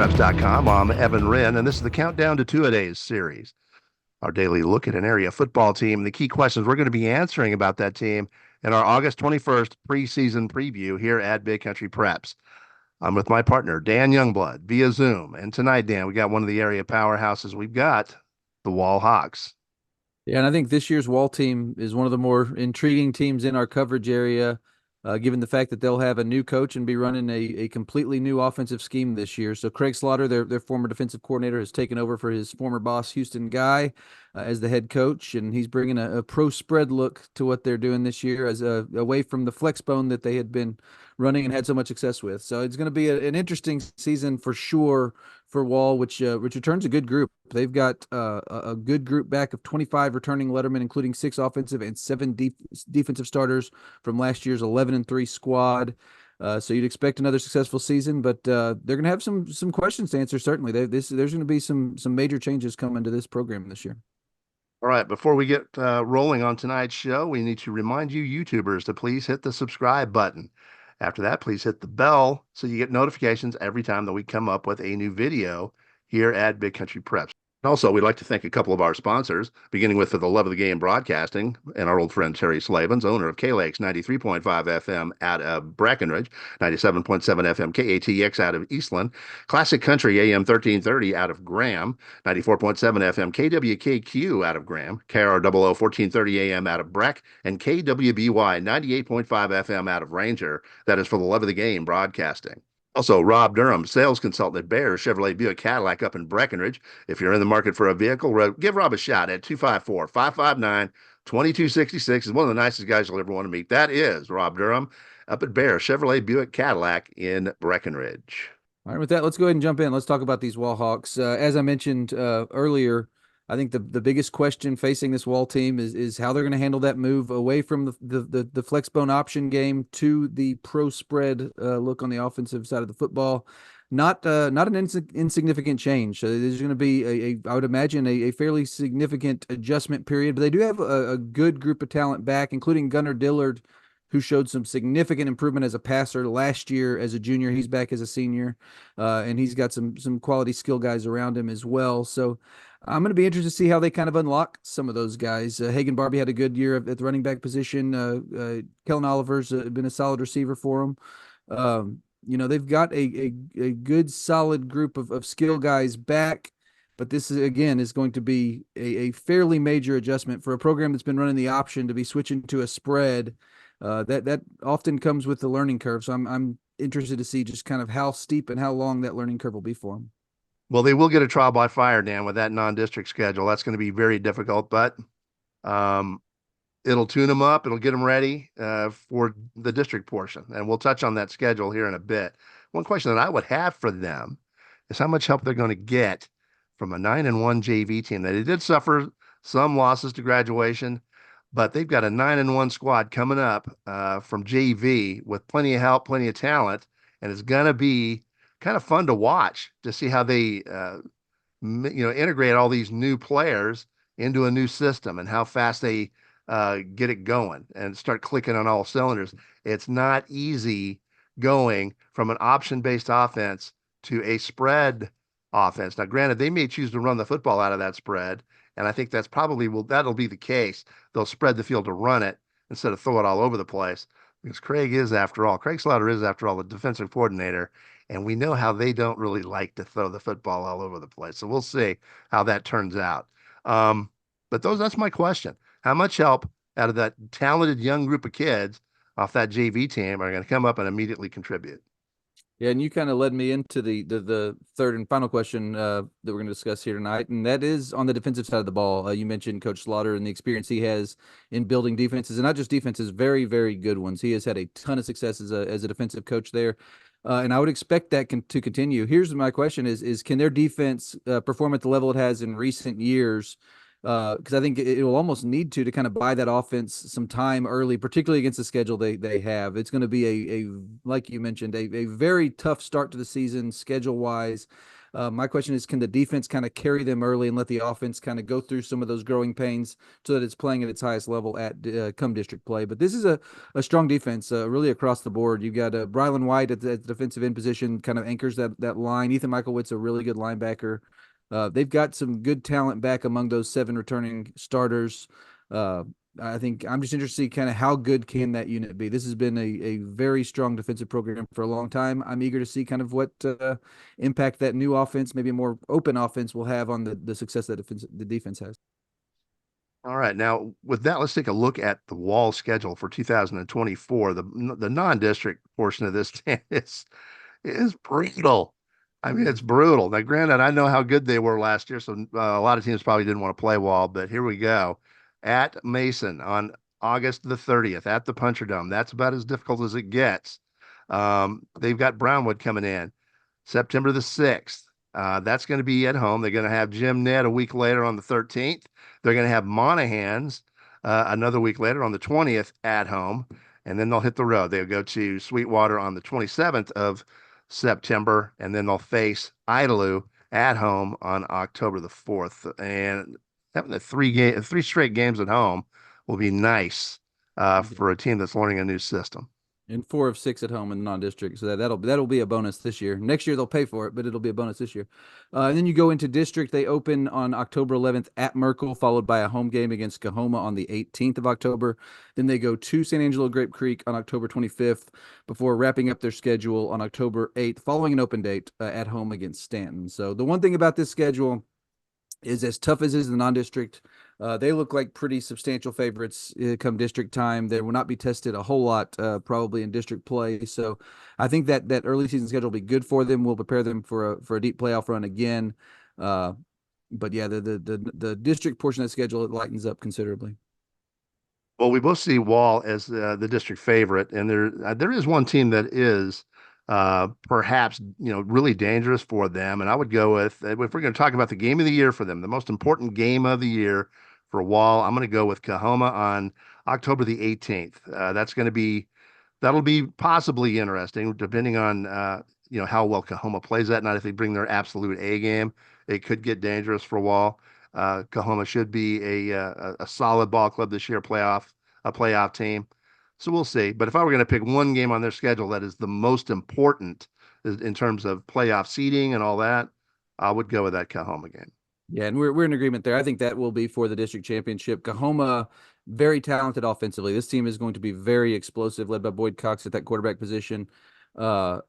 BigCountryPreps.com. I'm Evan Wren, and this is the Countdown to Two-A-Days series, our daily look at an area football team. The key questions we're going to be answering about that team in our August 21st preseason preview here at Big Country Preps. I'm with my partner, Dan Youngblood, via Zoom. And tonight, Dan, we got one of the area powerhouses. We've got the Wall Hawks. Yeah, and I think this year's Wall team is one of the more intriguing teams in our coverage area, given the fact that they'll have a new coach and be running a completely new offensive scheme this year. So Craig Slaughter, their former defensive coordinator, has taken over for his former boss, Houston Guy, as the head coach, and he's bringing a pro spread look to what they're doing this year, as away from the flex bone that they had been running and had so much success with. So it's going to be an interesting season for sure for Wall, which returns a good group. They've got a good group back of 25 returning lettermen, including 6 offensive and 7 defensive starters from last year's 11-3 squad. So you'd expect another successful season, but they're going to have some questions to answer. Certainly, there's going to be some major changes coming to this program this year. All right, before we get rolling on tonight's show, we need to remind you YouTubers to please hit the subscribe button. After that, please hit the bell so you get notifications every time that we come up with a new video here at Big Country Preps. Also, we'd like to thank a couple of our sponsors, beginning with For the Love of the Game Broadcasting and our old friend Terry Slavens, owner of KLAX 93.5 FM out of Brackenridge, 97.7 FM KATX out of Eastland, Classic Country AM 1330 out of Graham, 94.7 FM KWKQ out of Graham, KROO 1430 AM out of Breck, and KWBY 98.5 FM out of Ranger. That is For the Love of the Game Broadcasting. Also, Rob Durham, sales consultant at Bear Chevrolet Buick Cadillac up in Breckenridge. If you're in the market for a vehicle, give Rob a shot at 254-559-2266. He's one of the nicest guys you'll ever want to meet. That is Rob Durham up at Bear Chevrolet Buick Cadillac in Breckenridge. All right, with that, let's go ahead and jump in. Let's talk about these Wall Hawks. As I mentioned earlier, I think the biggest question facing this Wall team is how they're going to handle that move away from the flex bone option game to the pro spread look on the offensive side of the football. Not an insignificant change. So there's going to be I would imagine a fairly significant adjustment period, but they do have a good group of talent back, including Gunnar Dillard, who showed some significant improvement as a passer last year as a junior. He's back as a senior, and he's got some quality skill guys around him as well. So I'm going to be interested to see how they kind of unlock some of those guys. Hagan Barbie had a good year at the running back position. Kellen Oliver's been a solid receiver for them. They've got a good, solid group of skill guys back, but this is going to be a fairly major adjustment for a program that's been running the option to be switching to a spread. That often comes with the learning curve. So I'm interested to see just kind of how steep and how long that learning curve will be for them. Well, they will get a trial by fire, Dan, with that non-district schedule. That's going to be very difficult, but it'll tune them up. It'll get them ready for the district portion. And we'll touch on that schedule here in a bit. One question that I would have for them is how much help they're going to get from a 9-1 JV team. They did suffer some losses to graduation, but they've got a 9-1 squad coming up from JV with plenty of help, plenty of talent, and it's going to be kind of fun to watch to see how they integrate all these new players into a new system and how fast they get it going and start clicking on all cylinders. It's not easy going from an option-based offense to a spread offense. Now, granted, they may choose to run the football out of that spread, and I think that'll be the case. They'll spread the field to run it instead of throw it all over the place, because Craig Slaughter is, after all, the defensive coordinator, and we know how they don't really like to throw the football all over the place. So we'll see how that turns out. But that's my question. How much help out of that talented young group of kids off that JV team are going to come up and immediately contribute? Yeah, and you kind of led me into the third and final question that we're going to discuss here tonight, and that is on the defensive side of the ball. You mentioned Coach Slaughter and the experience he has in building defenses, and not just defenses, very, very good ones. He has had a ton of success as a defensive coach there, and I would expect that to continue. Here's my question: is can their defense perform at the level it has in recent years? Because I think it will almost need to kind of buy that offense some time early, particularly against the schedule they have. It's going to be like you mentioned, a very tough start to the season schedule wise. My question is, can the defense kind of carry them early and let the offense kind of go through some of those growing pains so that it's playing at its highest level at come district play? But this is a strong defense, really across the board. You've got Brylan White at the defensive end position, kind of anchors that line. Ethan Michaelwitz, a really good linebacker. They've got some good talent back among those 7 returning starters. I think I'm just interested to see kind of how good can that unit be. This has been a very strong defensive program for a long time. I'm eager to see kind of what impact that new offense, maybe a more open offense, will have on the success that the defense has. All right. Now, with that, let's take a look at the wall schedule for 2024. The non-district portion of this is brutal. I mean, it's brutal. Now, granted, I know how good they were last year, so a lot of teams probably didn't want to play wall, but here we go. At Mason on August the 30th at the Puncher Dome. That's about as difficult as it gets. They've got Brownwood coming in September the 6th. That's going to be at home. They're going to have Jim Ned a week later on the 13th. They're going to have Monahans another week later on the 20th at home, and then they'll hit the road. They'll go to Sweetwater on the 27th of September, and then they'll face Idalou at home on October the 4th. And having the three straight games at home will be nice for a team that's learning a new system. And 4 of 6 at home in the non-district, so that'll be a bonus this year. Next year they'll pay for it, but it'll be a bonus this year. And then you go into district. They open on October 11th at Merkel, followed by a home game against Coahoma on the 18th of October. Then they go to San Angelo Grape Creek on October 25th before wrapping up their schedule on October 8th, following an open date at home against Stanton. So the one thing about this schedule is, as tough as it is in the non-district, they look like pretty substantial favorites come district time. They will not be tested a whole lot probably in district play. So I think that early season schedule will be good for them. We'll prepare them for a deep playoff run again. But yeah, the district portion of the schedule, it lightens up considerably. Well, we both see Wall as the district favorite, and there is one team that is perhaps really dangerous for them. And I would go with, if we're going to talk about the game of the year for them, the most important game of the year for Wall, I'm going to go with Coahoma on October the 18th. That'll be possibly interesting, depending on how well Coahoma plays that night. If they bring their absolute A game, it could get dangerous for Wall. Coahoma should be a solid ball club this year, a playoff team. So we'll see. But if I were going to pick one game on their schedule that is the most important in terms of playoff seeding and all that, I would go with that Coahoma game. Yeah, and we're in agreement there. I think that will be for the district championship. Coahoma, very talented offensively. This team is going to be very explosive, led by Boyd Cox at that quarterback position. So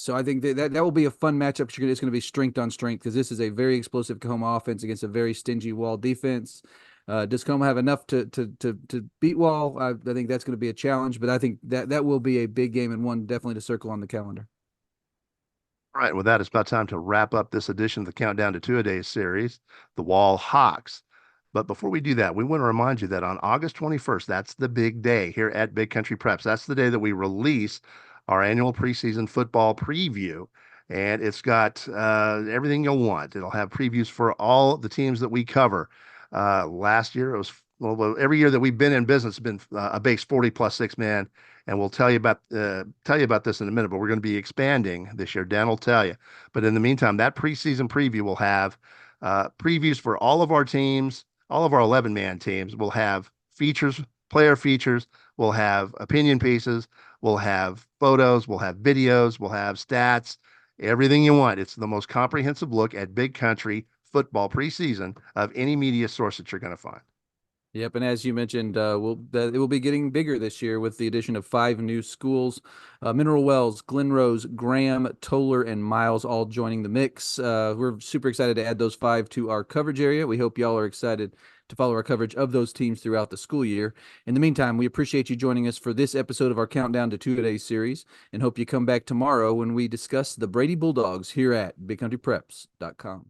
I think that will be a fun matchup. It's going to be strength on strength, because this is a very explosive Coahoma offense against a very stingy Wall defense. Does Coahoma have enough to beat Wall? I think that's going to be a challenge, but I think that will be a big game, and one definitely to circle on the calendar. All right, with that, it's about time to wrap up this edition of the Countdown to Two-A-Days series, the Wall Hawks. But before we do that, we want to remind you that on August 21st, that's the big day here at Big Country Preps. That's the day that we release our annual preseason football preview. And it's got everything you'll want. It'll have previews for all the teams that we cover. Last year, it was, well, every year that we've been in business, it's been a base 40 plus 6-man. And we'll tell you about this in a minute, but we're going to be expanding this year. Dan will tell you. But in the meantime, that preseason preview will have previews for all of our teams, all of our 11-man teams. We'll have features, player features. We'll have opinion pieces. We'll have photos. We'll have videos. We'll have stats, everything you want. It's the most comprehensive look at Big Country football preseason of any media source that you're going to find. Yep, and as you mentioned, it will be getting bigger this year with the addition of 5 new schools: Mineral Wells, Glen Rose, Graham, Toller, and Miles, all joining the mix. We're super excited to add those 5 to our coverage area. We hope y'all are excited to follow our coverage of those teams throughout the school year. In the meantime, we appreciate you joining us for this episode of our Countdown to Two-A-Days series, and hope you come back tomorrow when we discuss the Brady Bulldogs here at BigCountryPreps.com.